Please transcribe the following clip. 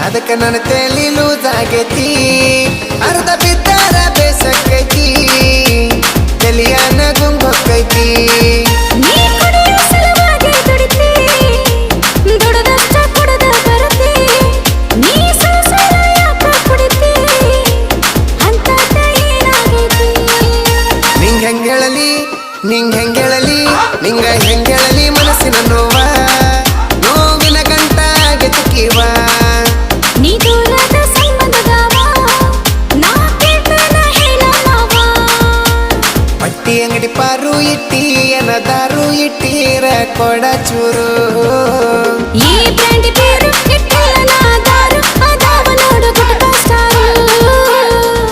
ಅದಕ್ಕೆ ನನ್ನ ತಲೆ ಲೂಸ್ ಆಗೈತಿ ಅರ್ಧ ಬಿದ್ದಾರ ಬೇಸಕ್ಕೈತಿ ತಲಿಯಾನ ಗುಂಗ್ ಹೊಕ್ಕೈತಿ ನೀ ಕುಡಿಯೋ ಸಲುವಾಗಿ ದುಡಿತಿ ದುಡದಷ್ಟ ಕುಡದ ಬರತಿ ನೀ ಸಂಸಾರ ಯಾಕ ಕುಡಿತಿ ಅಂತ ಏನಾಗೈತಿ ನಿಂಗ್ ಹೆಂಗೇಳಲಿ ನಿಂಗ ಹೆಂಗೇಳಲಿ ಮನಸ್ಸಿನ ನೋವ ನೋವಿನ ಗಂಟ ಗೆತ್ತಕಿವ ನೀ ದೂರದ ಸಂಬಂಧದವ ನಾ ಕೇಳ್ತಾನ ಹೇಳಮ್ಮವ ಪಟ್ಟಿ ಅಂಗಡಿ ಪಾರು ಇಟ್ಟಿ ಏನದಾರು ಇಟ್ಟೀರ ಕೊಡ ಚೂರು ಈ ಬ್ರ್ಯಾಂಡಿ